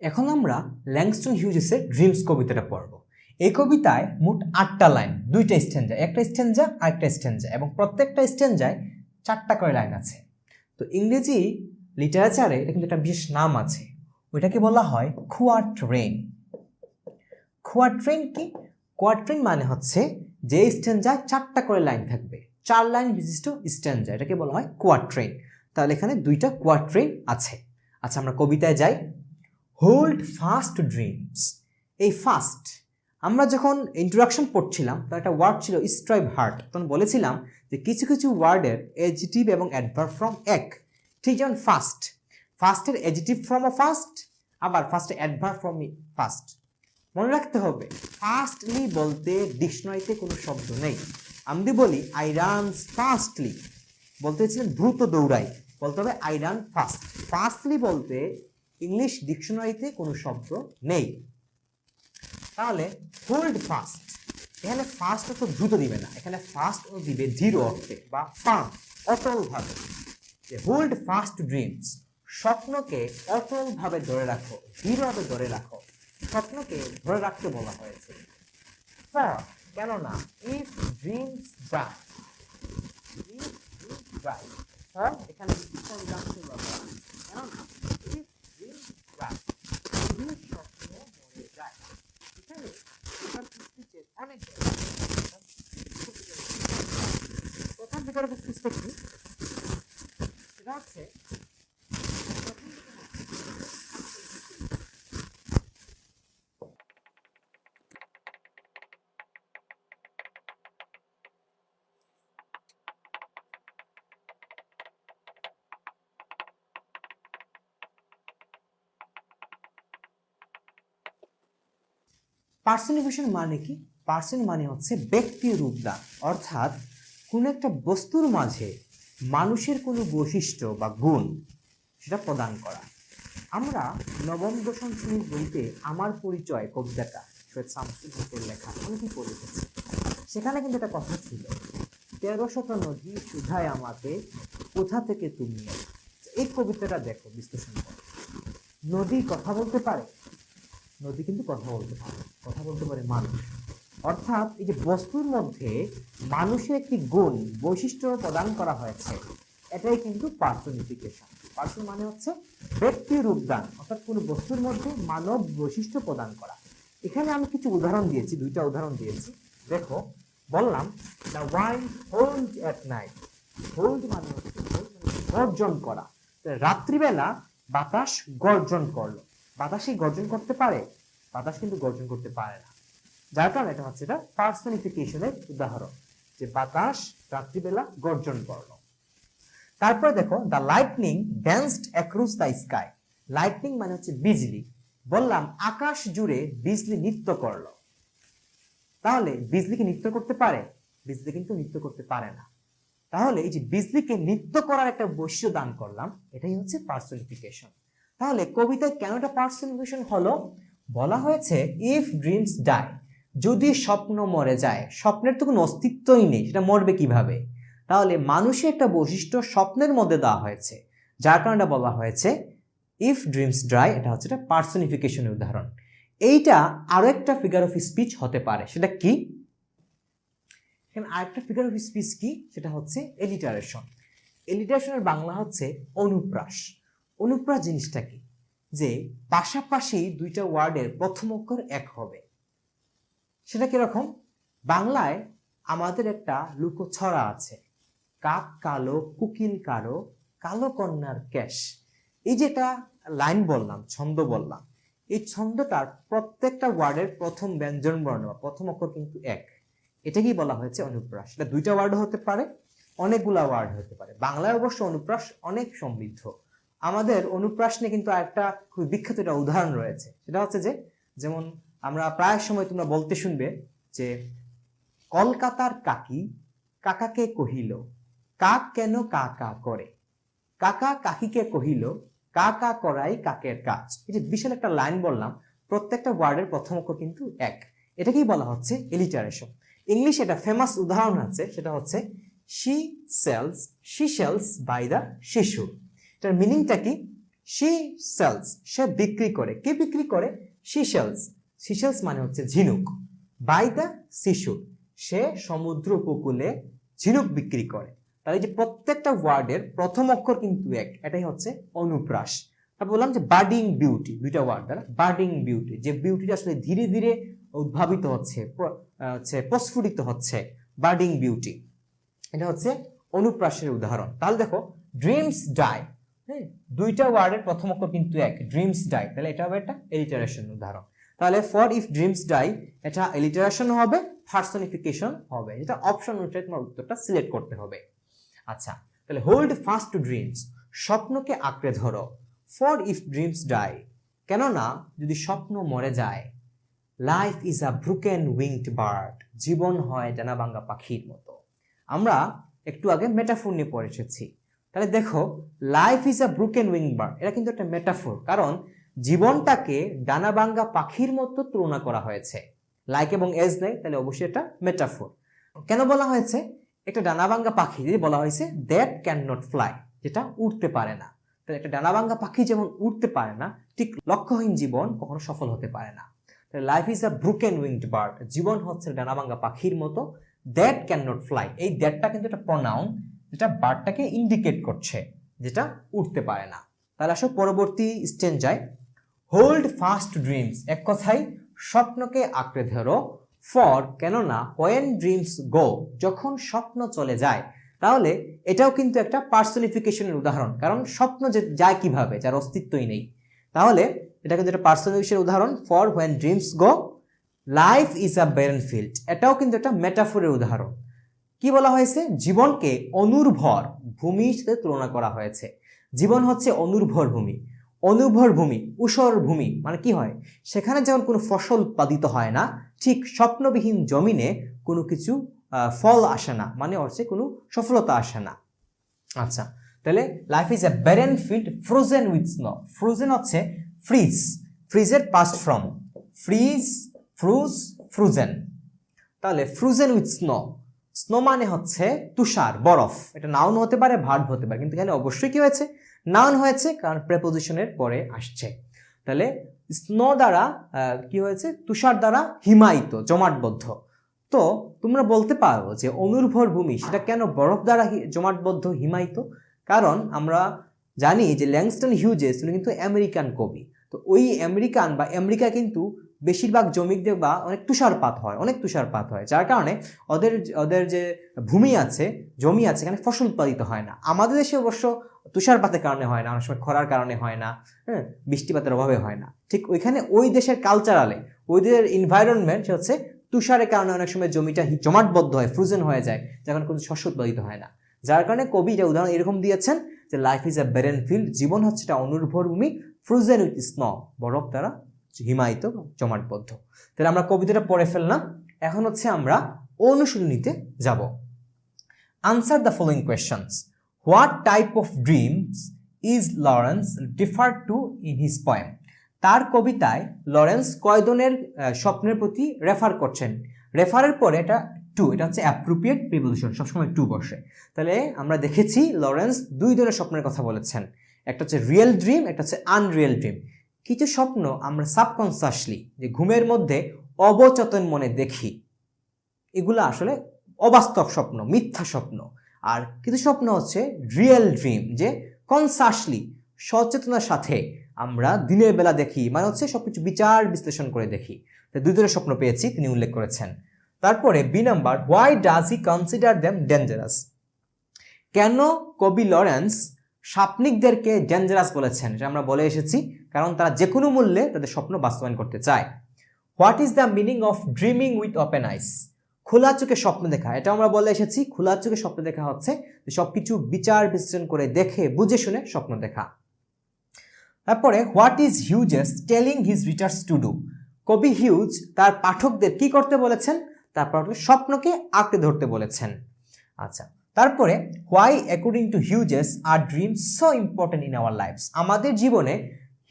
এখন আমরা Langston হিউজেসের dreams কবিতাটা পড়ব। এই কবিতায় মোট 8টা লাইন, 2টা স্ট্যাঞ্জা, একটা স্ট্যাঞ্জা আর একটা স্ট্যাঞ্জা, এবং প্রত্যেকটা স্ট্যাঞ্জায় 4টা করে লাইন আছে। তো ইংরেজি লিটারেচারে এটা কিন্তু একটা বিশেষ নাম আছে, ওইটাকে বলা হয় কোয়াট্রেন। কোয়াট্রেন কি? কোয়াট্রেন মানে হচ্ছে যে স্ট্যাঞ্জায় 4টা করে লাইন থাকবে, 4 লাইন বিশিষ্ট স্ট্যাঞ্জা, এটাকে বলা হয় কোয়াট্রেন। তাহলে এখানে 2টা কোয়াট্রেন আছে। আচ্ছা, আমরা কবিতায় যাই। Hold fast dreams. এই ফাস্ট, আমরা যখন ইন্ট্রোডাকশন পড়ছিলাম তো একটা ওয়ার্ড ছিল স্ট্রাইভ হার্ট, তখন বলেছিলাম যে কিছু কিছু ওয়ার্ডের অ্যাডজেক্টিভ এবং অ্যাডভার্ব ফর্ম এক। ঠিক যেমন ফাস্ট, ফাস্টের অ্যাডজেক্টিভ ফর্মও ফাস্ট, আবার ফাস্টের অ্যাডভার্ব ফর্ম ফাস্ট। মনে রাখতে হবে ফাস্টলি বলতে ডিকশনারিতে কোনো শব্দ নেই। আমি বলি আই রান ফাস্টলি, বলতে হচ্ছিলেন দ্রুত দৌড়াই, বলতে হবে আই রান ফাস্ট। ফাস্টলি বলতে ইংলিশ ডিকশনারিতে কোনো শব্দ নেই। তাহলে হোল্ড ফাস্ট, এখানে ফাস্ট অর্থ দ্রুত দিবে না, এখানে ফাস্ট ও দিবে দৃঢ় অর্থে বা ফার্ম, অটলভাবে। যে হোল্ড ফাস্ট ড্রিমস, স্বপ্নকে অটলভাবে ধরে রাখো, দৃঢ়ভাবে ধরে রাখো, স্বপ্নকে ধরে রাখতে বলা হয়েছে। ফর, কেননা, if dreams die, if dreams die, for এখানে কনজাংশন ব্যবহার, কেননা ইফ ড্রিমস ডাই, যদি স্বপ্ন মরে যায়। এখানে এটার স্পিচে অনেক প্রথম দিকের স্পিচটা কি? সেটা হচ্ছে পার্সনিফিকেশন মানে কি? পার্সন মানে হচ্ছে ব্যক্তির রূপদান, অর্থাৎ কোন একটা বস্তুর মাঝে মানুষের কোনো বৈশিষ্ট্য বা গুণ সেটা প্রদান করা। আমরা নবম দশম শ্রেণীর বইতে আমার পরিচয় কবিতাটা সৈয়দ শামসুল হকের লেখা অনেকই পড়ে এসেছি। সেখানে কিন্তু একটা কথা ছিল, 13শত নদী সুধায় আমাকে, কোথা থেকে তুমি। এই কবিতাটা দেখো, বিশ্লেষণ করো। নদী কথা বলতে পারে? নদী কিন্তু কথা বলতে পারে, কথা বলতে পারে মানুষ। অর্থাৎ এই যে বস্তুর মধ্যে মানুষের একটি গুণ, বৈশিষ্ট্য প্রদান করা হয়েছে, এটাই কিন্তু পার্সনিফিকেশন। পার্সন মানে হচ্ছে ব্যক্তির রূপদান, অর্থাৎ কোনো বস্তুর মধ্যে মানব বৈশিষ্ট্য প্রদান করা। এখানে আমি কিছু উদাহরণ দিয়েছি, 2টা উদাহরণ দিয়েছি। দেখো, বললাম the wind hold at night. Hold মানে হচ্ছে গর্জন করা। রাত্রিবেলা বাতাস গর্জন করলো। বাতাসই গর্জন করতে পারে? বাতাস কিন্তু গর্জন করতে পারে না, যার কারণে এটা হচ্ছে এটা পার্সনিফিকেশনের উদাহরণ, যে বাতাস রাত্রিবেলা গর্জন করলো। তারপরে দেখো, the lightning danced across the sky. Lightning মানে হচ্ছে বিজলি। বললাম আকাশ জুড়ে বিজলি নৃত্য করলো। তাহলে বিজলি কি নৃত্য করতে পারে? বিজলি কিন্তু নৃত্য করতে পারে না। তাহলে এই যে বিজলিকে নৃত্য করার একটা বৈশিষ্ট্য দান করলাম, এটাই হচ্ছে পার্সনিফিকেশন। তাহলে কবিতায় কেন এটা পার্সনিফিকেশন হলো? বলা হয়েছে ইফ ড্রিমস ডাই, যদি স্বপ্ন মরে যায়। স্বপ্নের তো কোনো অস্তিত্বই নেই, সেটা মরবে কিভাবে? তাহলে মানুষের একটা বৈশিষ্ট্য স্বপ্নের মধ্যে দেওয়া হয়েছে, যার কারণে বলা হয়েছে ইফ ড্রিমস ডাই। এটা হচ্ছে একটা পার্সনিফিকেশনের উদাহরণ। এইটা আরো একটা ফিগার অফ স্পিচ হতে পারে, সেটা কি? এখানে আরেকটা ফিগার অফ স্পিচ কি? সেটা হচ্ছে এলিটারেশন। এলিটারেশনের বাংলা হচ্ছে অনুপ্রাস। অনুপ্রাস জিনিসটা কি? যে পাশাপাশি 2টা ওয়ার্ডের প্রথম অক্ষর এক হবে। সেটা কিরকম? বাংলায় আমাদের একটা লুকোছড়া আছে, কাক কালো কুকিল কারো, কালো কন্যার ক্যাশ। এই যেটা লাইন বললাম, ছন্দ বললাম, এই ছন্দটার প্রত্যেকটা ওয়ার্ডের প্রথম ব্যঞ্জন বর্ণ বা প্রথম অক্ষর কিন্তু এক। এটাকেই বলা হয়েছে অনুপ্রাস। এটা 2টা ওয়ার্ড হতে পারে, অনেকগুলা ওয়ার্ড হতে পারে। বাংলায় অবশ্য অনুপ্রাস অনেক সমৃদ্ধ। আমাদের অনুপ্রাস নিয়ে কিন্তু একটা খুব বিখ্যাত একটা উদাহরণ রয়েছে, সেটা হচ্ছে যে, যেমন আমরা প্রায় সময় তোমরা বলতে শুনবে যে কলকাতার কাকি কাকাকে কহিল, কাক কেন কা কা করে, কাকা কাকিকে কহিল, কা কা করাই কাকের কাজ। এই যে বিশাল একটা লাইন বললাম, প্রত্যেকটা ওয়ার্ডের প্রথম অক্ষর কিন্তু এক। এটাকেই বলা হচ্ছে এলিটারেশন। ইংলিশে একটা ফেমাস উদাহরণ আছে, সেটা হচ্ছে she sells বাই দ্য শিশু। এটার মিনিংটা কি? শি সেলস, সে বিক্রি করে। কে বিক্রি করে? She sales. শি সেলস মানে হচ্ছে ঝিনুক। বাই দ্য সিশোর, সে সমুদ্র উপকূলে ঝিনুক বিক্রি করে। তাহলে যে প্রত্যেকটা ওয়ার্ডের প্রথম অক্ষর কিন্তু এক, এটাই হচ্ছে অনুপ্রাস। তারপর বললাম যে বার্ডিং বিউটি, দুইটা ওয়ার্ড দ্বারা বার্ডিং বিউটি, যে বিউটিটা আসলে ধীরে ধীরে উদ্ভাবিত হচ্ছে, প্রস্ফুটিত হচ্ছে, বার্ডিং বিউটি, এটা হচ্ছে অনুপ্রাসের উদাহরণ। তাহলে দেখো ড্রিমস ডাই, হ্যাঁ, দুইটা ওয়ার্ডের প্রথম অক্ষর কিন্তু এক, ড্রিমস ডাই, তাহলে এটা হবে একটা এলিটারেশন উদাহরণ। তাহলে ফর ইফ ড্রিমস ডাই, এটা এলিটারেশন হবে, পার্সনিফিকেশন হবে, এটা অপশন অনুযায়ী তোমার উত্তরটা সিলেক্ট করতে হবে। আচ্ছা, তাহলে হোল্ড ফাস্ট টু ড্রিমস, স্বপ্নকে আঁকড়ে ধরো। ফর ইফ ড্রিমস ডাই, কেননা যদি স্বপ্ন মরে যায়। Life is a broken winged bird, জীবন হয় ডানাভাঙ্গা পাখির মতো। আমরা একটু আগে মেটাফোর নিয়ে পড়ে এসেছি। তাহলে দেখো life is a broken wing bird, এটা কিন্তু একটা মেটাফোর, কারণ জীবনটাকে ডানাভাঙ্গা পাখির মতো তুলনা করা হয়েছে। লাইক এবং এজ নেই, তাহলে অবশ্যই এটা মেটাফোর। কেন বলা হয়েছে? একটা ডানাভাঙ্গা পাখি যদি বলা হয়েছে দ্যাট ক্যান নট ফ্লাই, যেটা উড়তে পারে না। তাহলে একটা ডানাভাঙ্গা পাখি যেমন উড়তে পারে না, ঠিক লক্ষ্যহীন জীবন কখনো সফল হতে পারে না। তাহলে life is a broken winged bird, জীবন হচ্ছে ডানাভাঙ্গা পাখির মতো। দ্যাট ক্যান নট ফ্লাই, এই দ্যাটটা কিন্তু একটা প্রনাউন, যেটা বার্ডটাকে ইন্ডিকেট করছে, যেটা উঠতে পারে না। তাহলে আসো পরবর্তী স্টেঞ্জায়, হোল্ড ফাস্ট ড্রিমস, এক কথায় স্বপ্নকে আঁকড়ে ধরো। ফর, কেননা হোয়েন ড্রিমস গো, যখন স্বপ্ন চলে যায়। তাহলে এটাও কিন্তু একটা পার্সনিফিকেশনের উদাহরণ, কারণ স্বপ্ন যে যায় কিভাবে, যার অস্তিত্বই নেই। তাহলে এটা কিন্তু একটা পার্সনিফিকেশনের উদাহরণ। For when dreams go, life is a barren field, এটাও কিন্তু একটা মেটাফোরের উদাহরণ। কি বলা হয়েছে? জীবনকে অনুর্বর ভূমির সাথে তুলনা করা হয়েছে। জীবন হচ্ছে অনুর্বর ভূমি। অনুর্বর ভূমি, ঊষর ভূমি মানে কি হয়? সেখানে যেমন কোনো ফসল উৎপাদিত হয় না, ঠিক স্বপ্নবিহীন জমিনে কোনো কিছু ফল আসে না, মানে হচ্ছে কোনো সফলতা আসে না। আচ্ছা, তাহলে life is a barren field frozen with snow. Frozen হচ্ছে ফ্রিজ, ফ্রিজের পাস্ট ফর্ম, ফ্রিজ, ফ্রুজ, ফ্রোজেন। তাহলে ফ্রোজেন উইথ স্নো, স্নো মানে হচ্ছে তুষার, বরফ। এটা নাউন হতে পারে, ভার্ব হতে পারে, কিন্তু এখানে অবশ্যই কি হয়েছে? নাউন হয়েছে, কারণ প্রেপোজিশনের পরে আসছে। তাহলে স্নো দ্বারা কি হয়েছে? তুষার দ্বারা হিমায়িত, জমাটবদ্ধ। তো তোমরা বলতে পারো যে অনুর্বর ভূমি, সেটা কেন বরফ দ্বারা জমাটবদ্ধ, হিমায়িত? কারণ আমরা জানি যে ল্যাংস্টন হিউজেস উনি কিন্তু আমেরিকান কবি। তো ওই আমেরিকান বা আমেরিকা কিন্তু বেশিরভাগ জমিতে বা অনেক তুষারপাত হয়, অনেক তুষারপাত হয়, যার কারণে ওদের যে ভূমি আছে, জমি আছে, এখানে ফসল উৎপাদিত হয় না। আমাদের দেশে অবশ্য তুষারপাতের কারণে হয় না, অনেক সময় খরার কারণে হয় না, হ্যাঁ, বৃষ্টিপাতের অভাবে হয় না। ঠিক ওইখানে ওই দেশের কালচারালে, ওই দেশের এনভায়রনমেন্ট হচ্ছে তুষারের কারণে অনেক সময় জমিটা জমাটবদ্ধ হয়, ফ্রোজেন হয়ে যায়, যখন কোনো শস্য উৎপাদিত হয় না। যার কারণে কবি এটা উদাহরণ এরকম দিয়েছেন যে life is a barren field, জীবন হচ্ছে একটা অনুর্বর ভূমি, ফ্রোজেন উইথ স্নো, বরফ দ্বারা হিমায়িত, জমাটবদ্ধ। তাহলে আমরা কবিতাটা পড়ে ফেললাম। এখন হচ্ছে আমরা অনুশীলনীতে যাব। Answer the following questions. What type of dreams is Lawrence differ to in his poem? তার কবিতায় লরেন্স কয় ধরনের স্বপ্নের প্রতি রেফার করছেন? রেফারের পরে এটা টু, এটা হচ্ছে অ্যাপ্রোপ্রিয়েট প্রিপোজিশন, সবসময় টু বসে। তাহলে আমরা দেখেছি লরেন্স দুই ধরনের স্বপ্নের কথা বলেছেন, একটা হচ্ছে রিয়েল ড্রিম, একটা হচ্ছে আনরিয়েল ড্রিম। কিছু স্বপ্ন আমরা সাবকনসিয়াসলি, যে ঘুমের মধ্যে অবচেতন মনে দেখি, এগুলো আসলে অবাস্তব স্বপ্ন, মিথ্যা স্বপ্ন। আর কিছু স্বপ্ন হচ্ছে রিয়েল ড্রিম, যে কনসাসলি, সচেতনার সাথে আমরা দিনের বেলা দেখি, মানে হচ্ছে সবকিছু বিচার বিশ্লেষণ করে দেখি। দুই ধরনের স্বপ্ন পেয়েছি, তিনি উল্লেখ করেছেন। তারপরে B number, why does he consider them dangerous? কেন কবি লরেন্স স্বপ্নিকদেরকে ডেঞ্জারাস বলেছেন? এটা আমরা বলে এসেছি, কারণ তারা যে কোনো মূল্যে তাদের স্বপ্ন বাস্তবায়ন করতে চায়। What is the meaning of dreaming with open আইস? খোলা চোখে স্বপ্ন দেখা, এটা আমরা বলে এসেছি। খোলা চোখে স্বপ্ন দেখা হচ্ছে সবকিছু বিচার বিশ্লেষণ করে, দেখে বুঝে শুনে স্বপ্ন দেখা। তারপরে what is Hughes telling his readers to do? কবি হিউজ তার পাঠকদের কি করতে বলেছেন? তার পাঠকদের স্বপ্নকে আঁকড়ে ধরতে বলেছেন। আচ্ছা, তারপরে why according to Hughes are dreams so important in our lifes? আমাদের জীবনে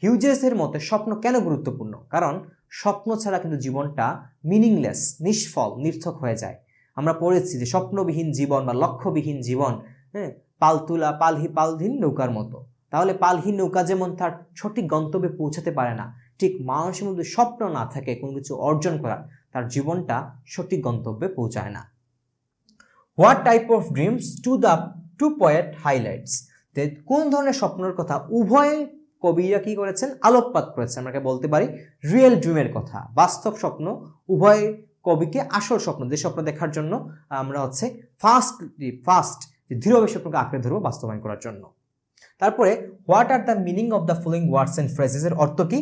হিউজেসের মতে স্বপ্ন কেন গুরুত্বপূর্ণ? কারণ স্বপ্ন ছাড়া কিন্তু জীবনটা মিনিংলেস, নিষ্ফল, নির্থক হয়ে যায়। আমরা পড়েছি যে স্বপ্নবিহীন জীবন বা লক্ষ্যবিহীন জীবন, হ্যাঁ, পালধীন নৌকার মতো। তাহলে পালহীন নৌকা যেমন তার সঠিক গন্তব্যে পৌঁছাতে পারে না, ঠিক মানুষের মধ্যে স্বপ্ন না থাকে কোনো কিছু অর্জন করার, তার জীবনটা সঠিক গন্তব্যে পৌঁছায় না। What type of dreams the two poet highlights, কোন ধরনের স্বপ্নের কথা উভয় কবিরা কি করেছেন, আলোকপাত করেছেন। আমরা বলতে পারি রিয়েল ড্রিমের কথা, বাস্তব স্বপ্ন, উভয় কবিকে আসল স্বপ্ন, যে স্বপ্ন দেখার জন্য আমরা ফার্স্ট দৃঢ়ভাবে স্বপ্নকে আঁকড়ে ধরবো বাস্তবায়ন করার জন্য। তারপরে what are the meaning of the following words and phrases এর অর্থ কি,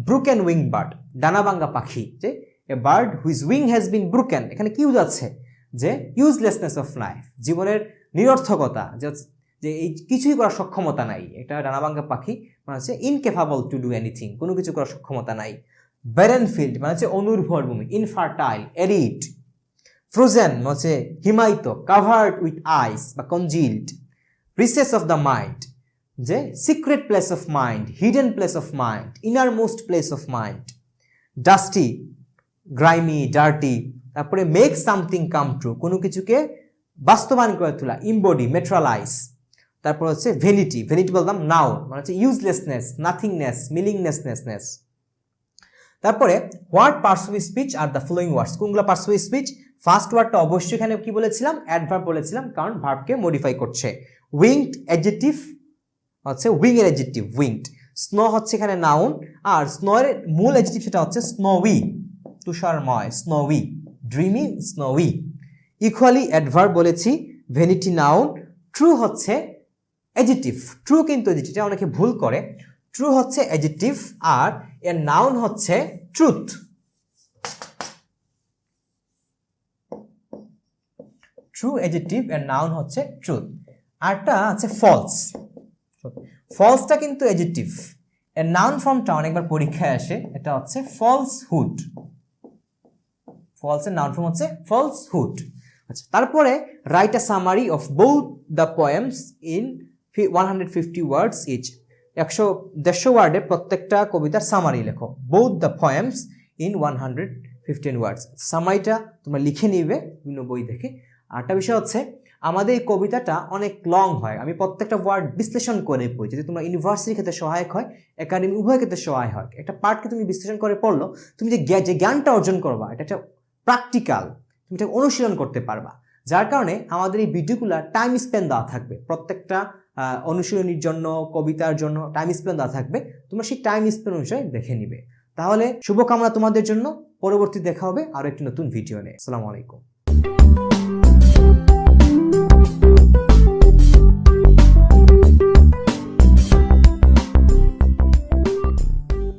ব্রুকেন উইং বার্ড, ডানাভাঙ্গা পাখি, যে a bird whose wing has been broken, এখানে কি বোঝাচ্ছে যে ইউজলেসনেস অফ লাইফ, জীবনের নিরর্থকতা, যে এই কিছুই করার সক্ষমতা নাই, এটা ডানাভাঙ্গা পাখি মানে হচ্ছে ইনকেপাবল টু ডু এনিথিং, কোনো কিছু করার সক্ষমতা নাই। ব্যারেন ফিল্ড মানে হচ্ছে অনুর্বর ভূমি, ইনফার্টাইল, এরিড। ফ্রোজেন মানে হচ্ছে হিমায়িত, কাভার্ড উইথ আইস বা concealed. Recess of the mind, যে secret place of mind, hidden place of mind, innermost place of mind. Dusty, grimy, dirty. তারপরে মেক সামথিং কাম ট্রু, কোনো কিছুকে বাস্তবায়ন করে তোলা, ইম্বডি, মেট্রালাইজ। তারপর হচ্ছে ভ্যানিটি, ভ্যানিটি বললাম নাউন মানে হচ্ছে ইউজলেসনেস, নাথিংনেস, মিনিংলেসনেস। তারপরে what persuasive speech are the following words, কোনগুলো পার্সুয়েটিভ স্পিচ, ফার্স্ট ওয়ার্ডটা অবশ্যই এখানে কি বলেছিলাম, অ্যাডভার্ব বলেছিলাম, কারণ ভার্বকে মডিফাই করছে। উইংড অ্যাডজেক্টিভ হচ্ছে উইং এর অ্যাডজেক্টিভ উইংড। স্নো হচ্ছে এখানে নাউন, আর স্নো এর মূল অ্যাডজেক্টিভ সেটা হচ্ছে স্নোউই, তুষারময়, স্নোউই, ড্রিমি, স্নোউই। ইকুয়ালি অ্যাডভার্ব বলেছি, ভ্যানিটি নাউন, ট্রু হচ্ছে অ্যাডজেক্টিভ, ট্রু কিন্তু অ্যাডজেক্টিভ, এটা অনেকে ভুল করে, ট্রু হচ্ছে অ্যাডজেক্টিভ আর এর নাউন হচ্ছে ট্রুথ। ট্রু অ্যাডজেক্টিভ এর নাউন হচ্ছে ট্রুথ। আরটা আছে ফলস, ফলসটা কিন্তু অ্যাডজেক্টিভ, এর নাউন ফর্মটা অনেকবার পরীক্ষায় আসে, এটা হচ্ছে ফলসহুড, ফলস এর নাউন ফর্ম হচ্ছে ফলসহুড। আচ্ছা, তারপরে write a summary of both the poems in 150 words each, 150 ওয়ার্ডে প্রত্যেকটা কবিতার সামারি লেখো। Both the poems in 115 words, সামারিটা তোমরা লিখে নিবে বিভিন্ন বই দেখে। আরেকটা বিষয় হচ্ছে আমাদের এই কবিতাটা অনেক লং হয়, আমি প্রত্যেকটা ওয়ার্ড বিশ্লেষণ করে পড়ি, যদি তোমরা ইউনিভার্সিটির ক্ষেত্রে সহায়ক হয়, একাডেমি উভয় ক্ষেত্রে সহায়ক হয়। একটা পার্টকে তুমি বিশ্লেষণ করে পড়লো, তুমি যে জ্ঞানটা অর্জন করবা এটা একটা প্র্যাকটিক্যাল, তুমি এটা অনুশীলন করতে পারবা। যার কারণে আমাদের এই ভিডিওগুলো টাইম স্পেন্ড দেওয়া থাকবে, প্রত্যেকটা অনুশীলনীর জন্য, কবিতার জন্য টাইম স্পেন্ড দেওয়া থাকবে, তোমরা সেই টাইম স্পেন্ড অনুসারে দেখে নিবে। তাহলে শুভকামনা তোমাদের জন্য, পরবর্তী দেখা হবে আরো একটি নতুন ভিডিও নিয়ে। আসসালামু আলাইকুম।